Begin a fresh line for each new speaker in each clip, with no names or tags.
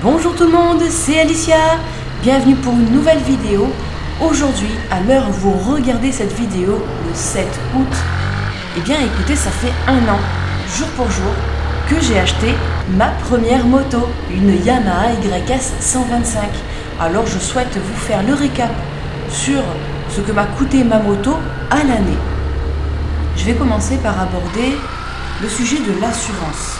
Bonjour tout le monde, c'est Alicia, bienvenue pour une nouvelle vidéo. Aujourd'hui, à l'heure où vous regardez cette vidéo, le 7 août, eh bien écoutez, ça fait un an, jour pour jour, que j'ai acheté ma première moto, une Yamaha YS 125. Alors je souhaite vous faire le récap sur ce que m'a coûté ma moto à l'année. Je vais commencer par aborder le sujet de l'assurance.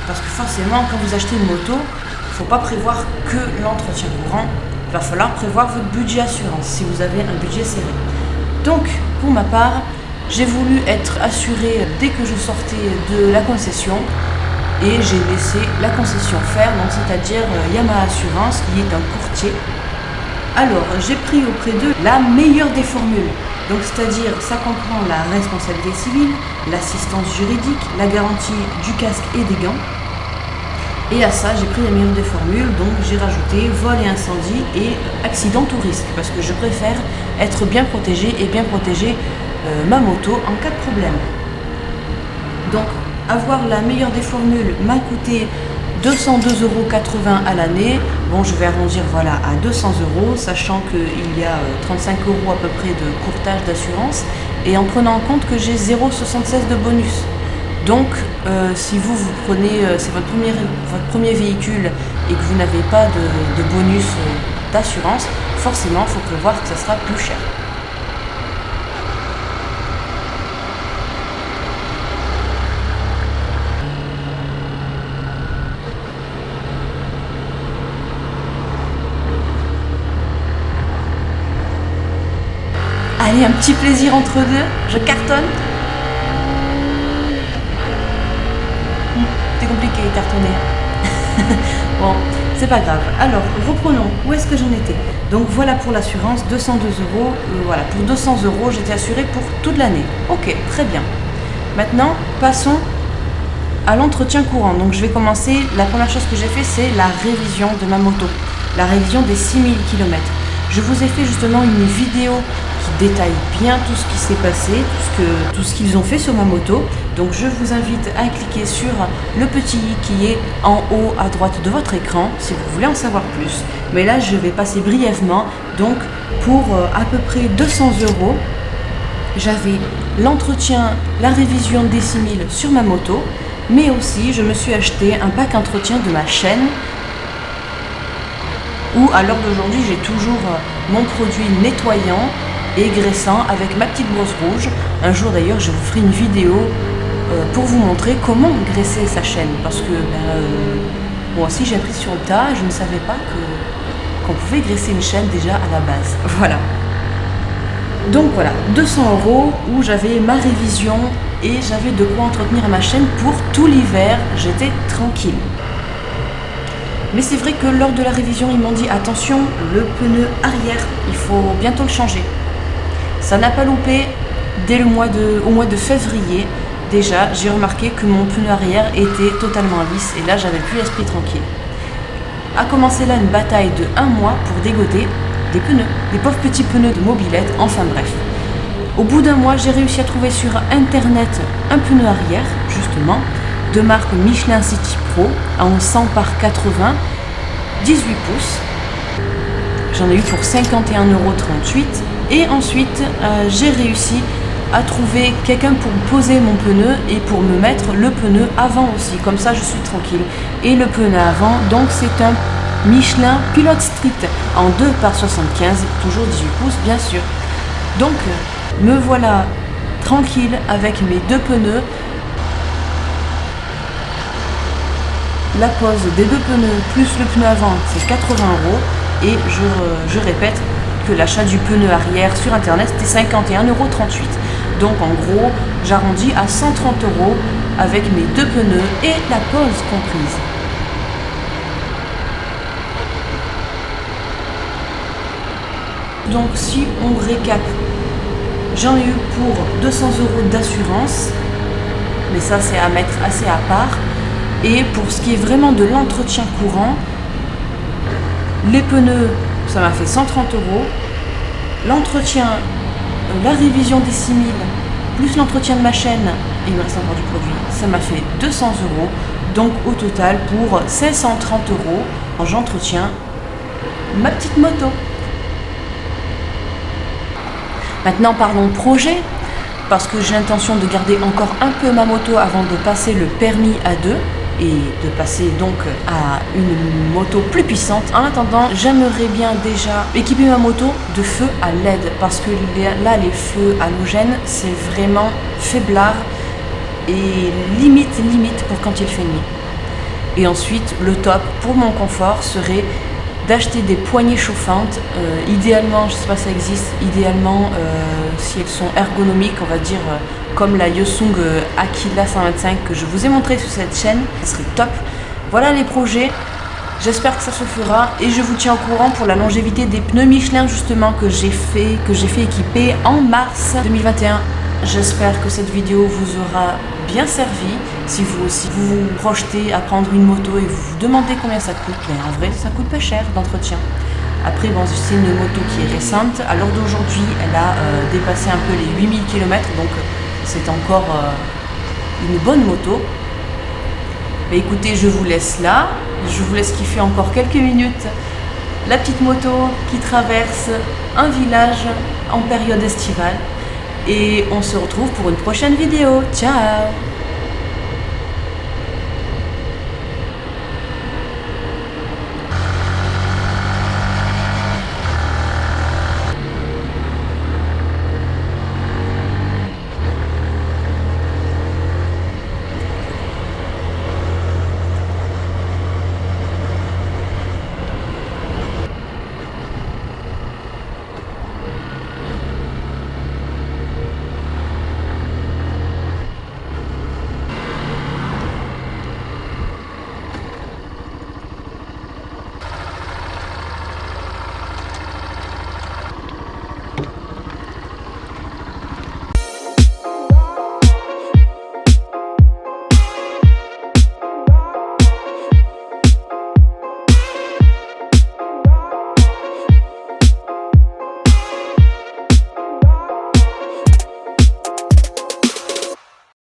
Parce que forcément, quand vous achetez une moto, il ne faut pas prévoir que l'entretien courant, il va falloir prévoir votre budget assurance si vous avez un budget serré. Donc, pour ma part, j'ai voulu être assurée dès que je sortais de la concession et j'ai laissé la concession faire, donc c'est-à-dire Yamaha Assurance qui est un courtier. Alors, j'ai pris auprès d'eux la meilleure des formules. Donc, c'est-à-dire, ça comprend la responsabilité civile, l'assistance juridique, la garantie du casque et des gants. Et à ça, j'ai pris la meilleure des formules, donc j'ai rajouté vol et incendie et accident tout risque, parce que je préfère être bien protégé et bien protéger ma moto en cas de problème. Donc, avoir la meilleure des formules m'a coûté 202,80 € à l'année. Bon, je vais arrondir voilà, à 200 €, sachant qu'il y a 35 € à peu près de courtage d'assurance, et en prenant en compte que j'ai 0,76 de bonus. Donc, si vous prenez, c'est votre premier véhicule et que vous n'avez pas de bonus d'assurance, forcément, il faut prévoir que ça sera plus cher. Allez, un petit plaisir entre deux, je cartonne. C'est compliqué cartonner. Bon, c'est pas grave. Alors, reprenons. Où est-ce que j'en étais? Donc voilà pour l'assurance, 202 €. Voilà, pour 200 € j'étais assurée pour toute l'année. Ok, très bien. Maintenant, passons à l'entretien courant. Donc je vais commencer. La première chose que j'ai fait, c'est la révision de ma moto. La révision des 6000 km. Je vous ai fait justement une vidéo qui détaille bien tout ce qui s'est passé, tout ce qu'ils ont fait sur ma moto. Donc je vous invite à cliquer sur le petit i qui est en haut à droite de votre écran si vous voulez en savoir plus. Mais là je vais passer brièvement. Donc pour à peu près 200 €, j'avais l'entretien, la révision des 6000 sur ma moto, mais aussi je me suis acheté un pack entretien de ma chaîne, où à l'heure d'aujourd'hui j'ai toujours mon produit nettoyant et graissant avec ma petite brosse rouge. Un jour d'ailleurs je vous ferai une vidéo pour vous montrer comment graisser sa chaîne, parce que moi aussi j'ai appris sur le tas, je ne savais pas qu'on pouvait graisser une chaîne déjà à la base. Voilà. Donc voilà, 200 € où j'avais ma révision et j'avais de quoi entretenir ma chaîne pour tout l'hiver, j'étais tranquille. Mais c'est vrai que lors de la révision, ils m'ont dit attention, le pneu arrière, il faut bientôt le changer. Ça n'a pas loupé, au mois de février, déjà, j'ai remarqué que mon pneu arrière était totalement lisse et là, j'avais plus l'esprit tranquille. A commencé là une bataille de 1 mois pour dégoter des pneus, des pauvres petits pneus de mobilette, enfin bref. Au bout d'1 mois, j'ai réussi à trouver sur internet un pneu arrière, justement, de marque Michelin City Pro en 100 par 80, 18 pouces. J'en ai eu pour 51,38 € et ensuite j'ai réussi à trouver quelqu'un pour poser mon pneu et pour me mettre le pneu avant aussi, comme ça je suis tranquille. Et le pneu avant, donc c'est un Michelin Pilot Street en 2 par 75, toujours 18 pouces bien sûr. Donc me voilà tranquille avec mes 2 pneus. La pose des 2 pneus plus le pneu avant, c'est 80 € et je répète que l'achat du pneu arrière sur internet c'était 51,38 €. Donc en gros, j'arrondis à 130 € avec mes 2 pneus et la pose comprise. Donc si on récap, J'en ai eu pour 200 € d'assurance, mais ça c'est à mettre assez à part. Et pour ce qui est vraiment de l'entretien courant, les pneus, ça m'a fait 130 €. L'entretien, la révision des 6000, plus l'entretien de ma chaîne, et il me reste encore du produit, ça m'a fait 200 €. Donc au total, pour 530 €, j'entretiens ma petite moto. Maintenant parlons projet, parce que j'ai l'intention de garder encore un peu ma moto avant de passer le permis A2 et de passer donc à une moto plus puissante. En attendant, j'aimerais bien déjà équiper ma moto de feux à LED, parce que là les feux halogènes c'est vraiment faiblard et limite pour quand il fait nuit. Et ensuite le top pour mon confort serait d'acheter des poignées chauffantes, idéalement, je ne sais pas si ça existe, idéalement si elles sont ergonomiques, on va dire comme la Yosung Aquila 125 que je vous ai montré sur cette chaîne, ce serait top. Voilà les projets, j'espère que ça se fera et je vous tiens au courant pour la longévité des pneus Michelin justement que j'ai fait équiper en mars 2021. J'espère que cette vidéo vous aura bien servi. Si vous aussi vous projetez à prendre une moto et vous vous demandez combien ça coûte, mais en vrai ça coûte pas cher d'entretien. Après bon, c'est une moto qui est récente, à l'heure d'aujourd'hui elle a dépassé un peu les 8000 km, donc c'est encore une bonne moto. Mais écoutez, je vous laisse là, je vous laisse kiffer encore quelques minutes la petite moto qui traverse un village en période estivale. Et on se retrouve pour une prochaine vidéo. Ciao!